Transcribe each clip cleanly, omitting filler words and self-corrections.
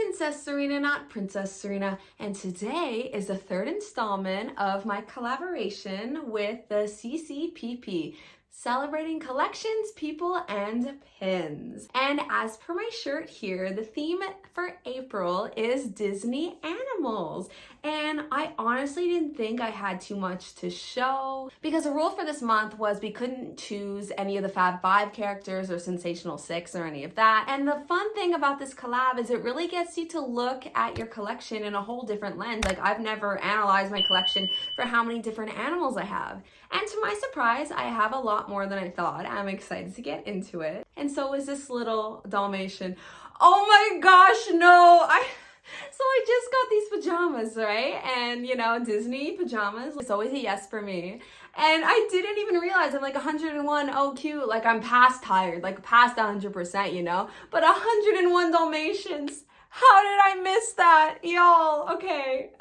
Princess Serena, not Princess Serena, and today is the third installment of my collaboration with the CCPP, celebrating collections, people, and pins. And as per my shirt here, the theme for April is Disney animals. And I honestly didn't think I had too much to show because the rule for this month was we couldn't choose any of the Fab 5 characters or Sensational 6 or any of that. And the fun thing about this collab is it really gets you to look at your collection in a whole different lens. Like, I've never analyzed my collection for how many different animals I have. And to my surprise, I have a lot more than I thought. I'm excited to get into it. And so is this little Dalmatian. Oh my gosh, no! So I just got these pajamas, right? And you know, Disney pajamas, it's always a yes for me. And I didn't even realize I'm like 101, oh cute, like I'm past tired, like past 100%, you know? But 101 Dalmatians, how did I miss that, y'all? Okay.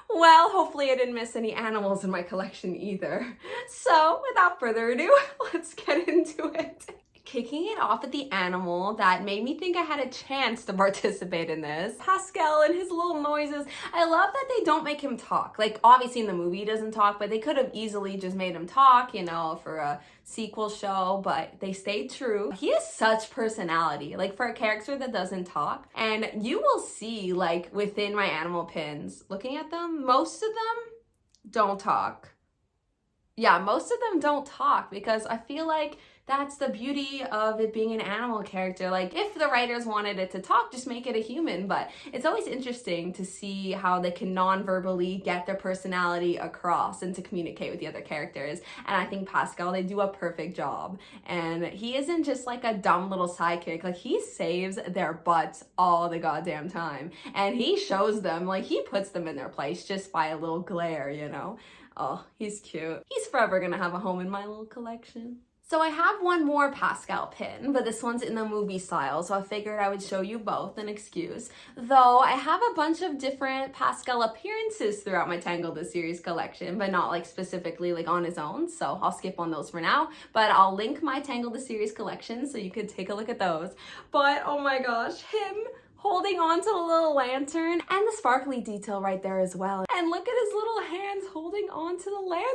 Well, hopefully I didn't miss any animals in my collection either. So without further ado, let's get into it. Kicking it off at the animal that made me think I had a chance to participate in this. Pascal and his little noises. I love that they don't make him talk. Like, obviously in the movie he doesn't talk, but they could have easily just made him talk, you know, for a sequel show, but they stayed true. He has such personality, like for a character that doesn't talk. And you will see, like, within my animal pins, looking at them, most of them don't talk. Yeah, most of them don't talk because I feel like that's the beauty of it being an animal character. Like, if the writers wanted it to talk, just make it a human. But it's always interesting to see how they can non-verbally get their personality across and to communicate with the other characters. And I think Pascal, they do a perfect job. And he isn't just like a dumb little sidekick. Like, he saves their butts all the goddamn time. And he shows them, like, he puts them in their place just by a little glare, you know? Oh, he's cute. He's forever gonna have a home in my little collection. So I have one more Pascal pin, but this one's in the movie style, so I figured I would show you both, an excuse. Though I have a bunch of different Pascal appearances throughout my Tangled the Series collection, but not like specifically like on his own, so I'll skip on those for now. But I'll link my Tangled the Series collection so you could take a look at those. But oh my gosh, him holding on to the little lantern and the sparkly detail right there as well. And look at his little hands holding on to the lantern.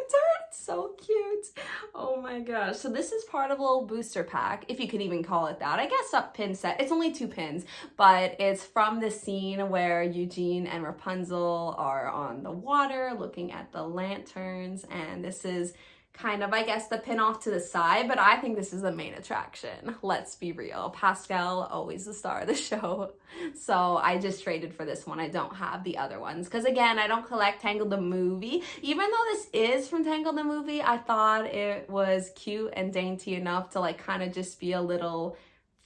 So cute. Oh my gosh. So this is part of a little booster pack, if you could even call it that. I guess a pin set. It's only 2 pins, but it's from the scene where Eugene and Rapunzel are on the water looking at the lanterns. And this is kind of, I guess, the pin off to the side, but I think this is the main attraction. Let's be real. Pascal, always the star of the show. So I just traded for this one. I don't have the other ones because, again, I don't collect Tangled the movie. Even though this is from Tangled the movie, I thought it was cute and dainty enough to like kind of just be a little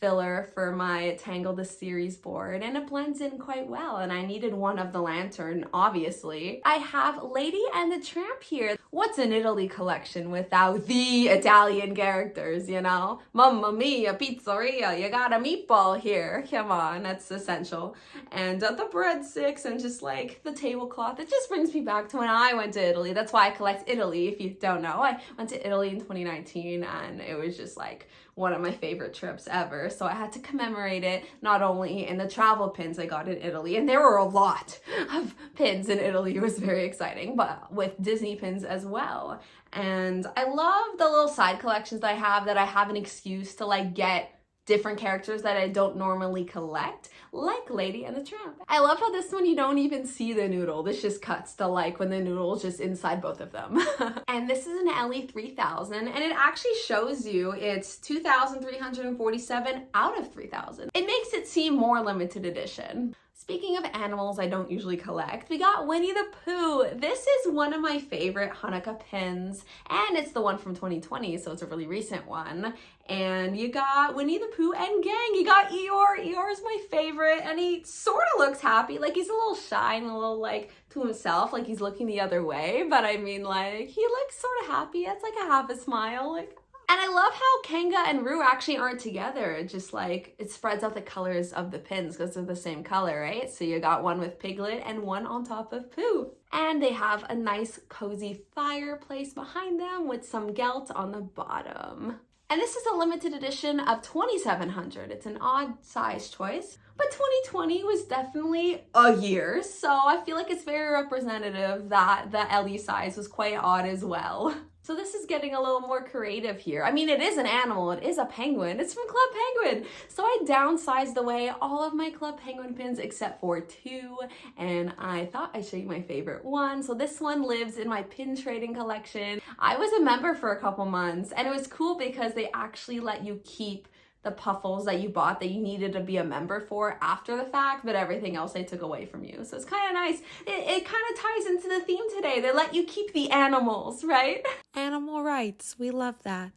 filler for my Tangled the Series board, and it blends in quite well, and I needed one of the lantern, obviously. I have Lady and the Tramp here. What's an Italy collection without the Italian characters, you know? Mamma mia, pizzeria, you got a meatball here. Come on, that's essential. And the breadsticks and just like the tablecloth. It just brings me back to when I went to Italy. That's why I collect Italy, if you don't know. I went to Italy in 2019 and it was just like one of my favorite trips ever. So I had to commemorate it, not only in the travel pins I got in Italy, and there were a lot of pins in Italy. It was very exciting, but with Disney pins as well. And I love the little side collections that I have an excuse to like get different characters that I don't normally collect, like Lady and the Tramp. I love how this one you don't even see the noodle. This just cuts to like when the noodle's just inside both of them. And this is an Ellie 3000, and it actually shows you it's 2,347 out of 3,000. It makes it seem more limited edition. Speaking of animals I don't usually collect, we got Winnie the Pooh. This is one of my favorite Hanukkah pins, and it's the one from 2020, so it's a really recent one. And you got Winnie the Pooh and gang. You got Eeyore. Eeyore is my favorite, and he sort of looks happy. Like, he's a little shy and a little, like, to himself, like he's looking the other way. But I mean, like, he looks sort of happy. It's like a half a smile, like. And I love how Kanga and Roo actually aren't together. It just like, it spreads out the colors of the pins because they're the same color, right? So you got one with Piglet and one on top of Pooh. And they have a nice cozy fireplace behind them with some gelt on the bottom. And this is a limited edition of 2,700. It's an odd size choice. But 2020 was definitely a year, so I feel like it's very representative that the Ellie size was quite odd as well. So this is getting a little more creative here. I mean, it is an animal, it is a penguin, it's from Club Penguin. So I downsized away all of my Club Penguin pins except for 2, and I thought I'd show you my favorite one. So this one lives in my pin trading collection. I was a member for a couple months, and it was cool because they actually let you keep the puffles that you bought that you needed to be a member for after the fact, but everything else they took away from you. So it's kind of nice. It kind of ties into the theme today. They let you keep the animals, right? Animal rights, we love that.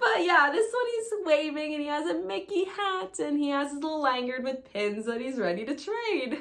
But yeah, this one he's waving and he has a Mickey hat and he has his little lanyard with pins that he's ready to trade.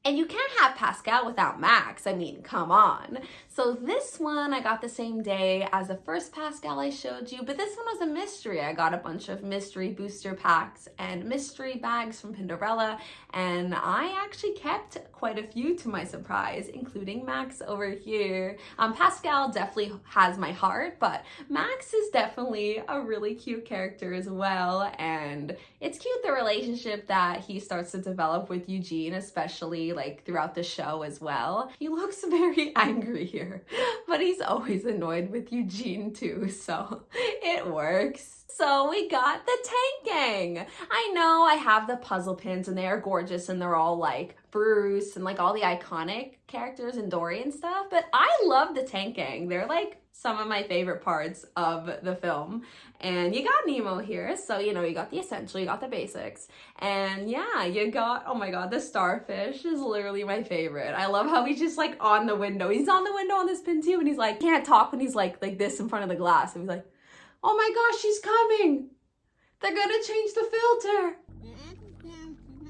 And you can't have Pascal without Max. I mean, come on. So this one I got the same day as the first Pascal I showed you, but this one was a mystery. I got a bunch of mystery booster packs and mystery bags from Pinderella, and I actually kept quite a few to my surprise, including Max over here. Pascal definitely has my heart, but Max is definitely a really cute character as well, and it's cute the relationship that he starts to develop with Eugene, especially like throughout the show as well. He looks very angry here, but he's always annoyed with Eugene too, so it works. So we got the Tank Gang. I know I have the puzzle pins and they are gorgeous and they're all like Bruce and like all the iconic characters and Dory and stuff, but I love the Tank Gang. They're like some of my favorite parts of the film. And you got Nemo here, so you know, you got the essential, you got the basics. And yeah, you got, oh my god, the starfish is literally my favorite. I love how he's just like on the window. He's on the window on this pin too, and he's like, can't talk when he's like this in front of the glass. And he's like, oh my gosh, she's coming. They're gonna change the filter.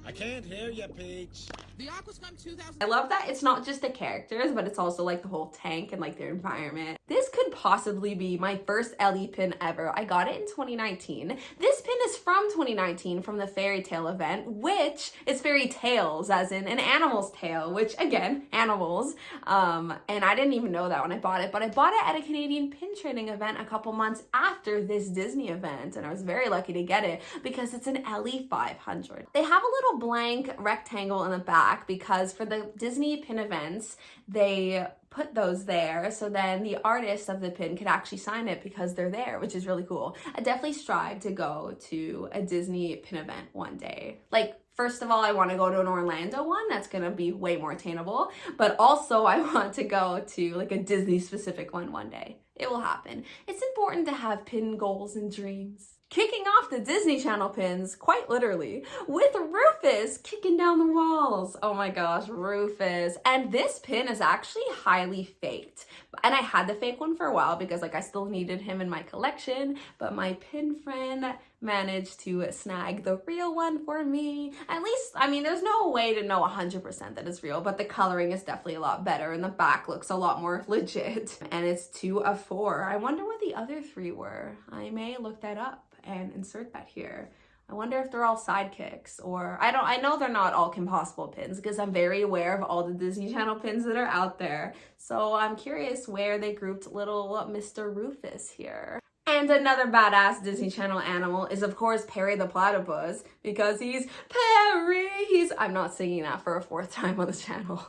I can't hear you, Peach. The Aquascom 2000. I love that it's not just the characters, but it's also like the whole tank and like their environment. This could possibly be my first Ellie pin ever. I got it in 2019. This pin is from 2019 from the Fairy Tale event, which is fairy tales, as in an animal's tale, which again, animals. And I didn't even know that when I bought it, but I bought it at a Canadian pin trading event a couple months after this Disney event, and I was very lucky to get it because it's an Ellie 500. They have a little blank rectangle in the back because for the Disney pin events, they put those there so then the artist of the pin could actually sign it because they're there, which is really cool. I definitely strive to go to a Disney pin event one day. Like, first of all, I want to go to an Orlando one. That's going to be way more attainable. But also I want to go to like a Disney specific one day. It will happen. It's important to have pin goals and dreams. Kicking off the Disney Channel pins, quite literally, with Rufus kicking down the walls. Oh my gosh, Rufus. And this pin is actually highly faked. And I had the fake one for a while because like I still needed him in my collection, but my pin friend managed to snag the real one for me. At least, I mean, there's no way to know 100% that it's real, but the coloring is definitely a lot better and the back looks a lot more legit. And it's 2 of 4. I wonder what the other 3 were. I may look that up and insert that here. I wonder if they're all sidekicks, or I know they're not all Kim Possible pins because I'm very aware of all the Disney Channel pins that are out there. So I'm curious where they grouped little Mr. Rufus here. And another badass Disney Channel animal is of course Perry the Platypus because he's Perry. I'm not singing that for a 4th time on the channel.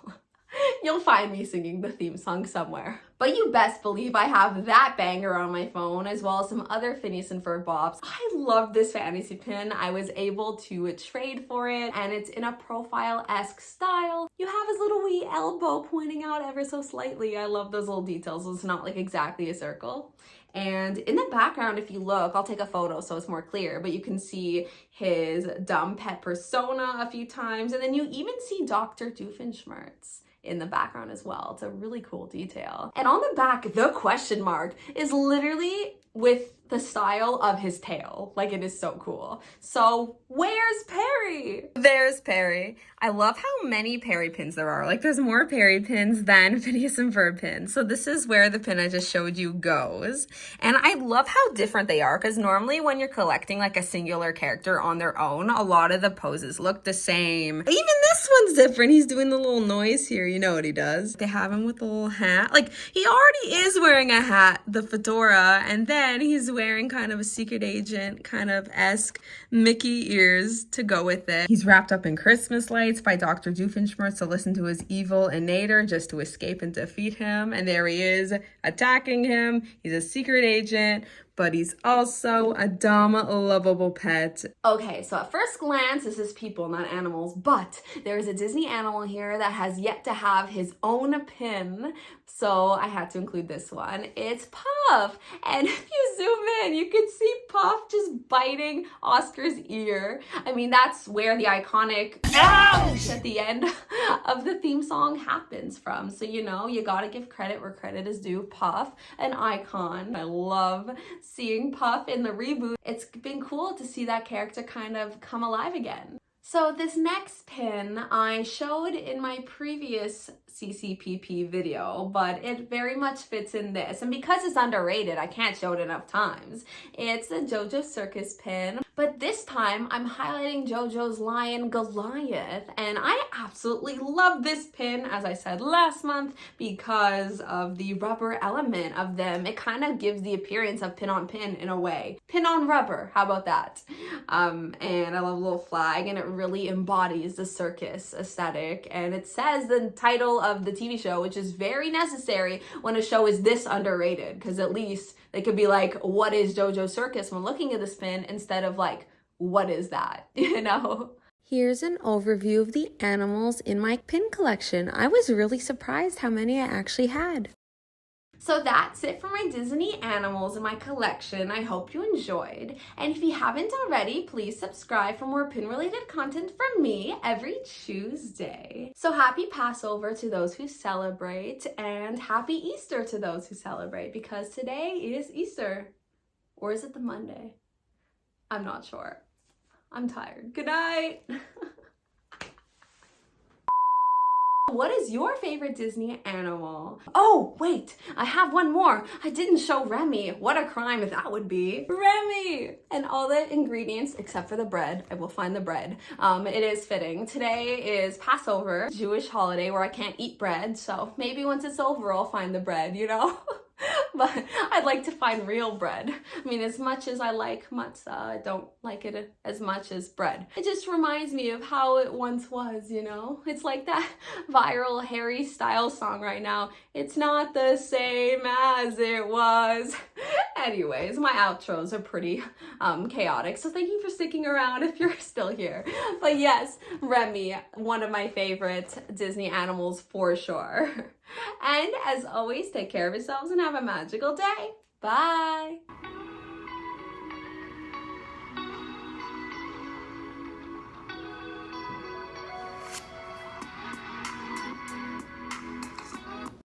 You'll find me singing the theme song somewhere. But you best believe I have that banger on my phone, as well as some other Phineas and Ferb Bobs. I love this fantasy pin. I was able to trade for it, and it's in a profile-esque style. You have his little wee elbow pointing out ever so slightly. I love those little details. It's not like exactly a circle. And in the background, if you look, I'll take a photo so it's more clear, but you can see his dumb pet persona a few times, and then you even see Dr. Doofenshmirtz in the background as well. It's a really cool detail. And on the back, the question mark is literally with the style of his tail. Like, it is so cool. So where's Perry? There's Perry. I love how many Perry pins there are. Like, there's more Perry pins than Phineas and Ferb pins. So this is where the pin I just showed you goes. And I love how different they are, because normally when you're collecting like a singular character on their own, a lot of the poses look the same. Even this one's different. He's doing the little noise here. You know what he does. They have him with the little hat. Like, he already is wearing a hat, the fedora, and then he's wearing kind of a secret agent kind of esque Mickey ears to go with it. He's wrapped up in Christmas lights by Dr. Doofenshmirtz to listen to his evil innator just to escape and defeat him. And there he is attacking him. He's a secret agent, but he's also a dumb, lovable pet. Okay, so at first glance, this is people, not animals, but there's a Disney animal here that has yet to have his own pin, so I had to include this one. It's Puff, and if you zoom in, you can see Puff just biting Oscar's ear. I mean, that's where the iconic ouch at the end of the theme song happens from, so you know, you gotta give credit where credit is due. Puff, an icon. I love seeing Puff in the reboot. It's been cool to see that character kind of come alive again. So this next pin I showed in my previous CCPP video, but it very much fits in this. And because it's underrated, I can't show it enough times. It's the Jojo Circus Pin, but this time I'm highlighting Jojo's lion Goliath. And I absolutely love this pin, as I said last month, because of the rubber element of them. It kind of gives the appearance of pin on pin in a way. Pin on rubber, how about that? And I love a little flag, and it really embodies the circus aesthetic. And it says the title of the TV show, which is very necessary when a show is this underrated, because at least they could be like, what is Jojo Circus when looking at the pin, instead of like, what is that, you know? Here's an overview of the animals in my pin collection. I was really surprised how many I actually had. So that's it for my Disney animals in my collection. I hope you enjoyed. And if you haven't already, please subscribe for more pin-related content from me every Tuesday. So happy Passover to those who celebrate, and happy Easter to those who celebrate, because today is Easter. Or is it the Monday? I'm not sure. I'm tired. Good night. What is your favorite Disney animal? Oh, wait, I have one more. I didn't show Remy. What a crime if that would be. Remy! And all the ingredients, except for the bread. I will find the bread. It is fitting. Today is Passover, Jewish holiday where I can't eat bread, so maybe once it's over, I'll find the bread, you know? But I'd like to find real bread. I mean, as much as I like matzah, I don't like it as much as bread. It just reminds me of how it once was, you know? It's like that viral Harry Styles song right now. It's not the same as it was. Anyways, my outros are pretty chaotic, so thank you for sticking around if you're still here. But yes, Remy, one of my favorite Disney animals for sure. And as always, take care of yourselves and have a magical day. Bye!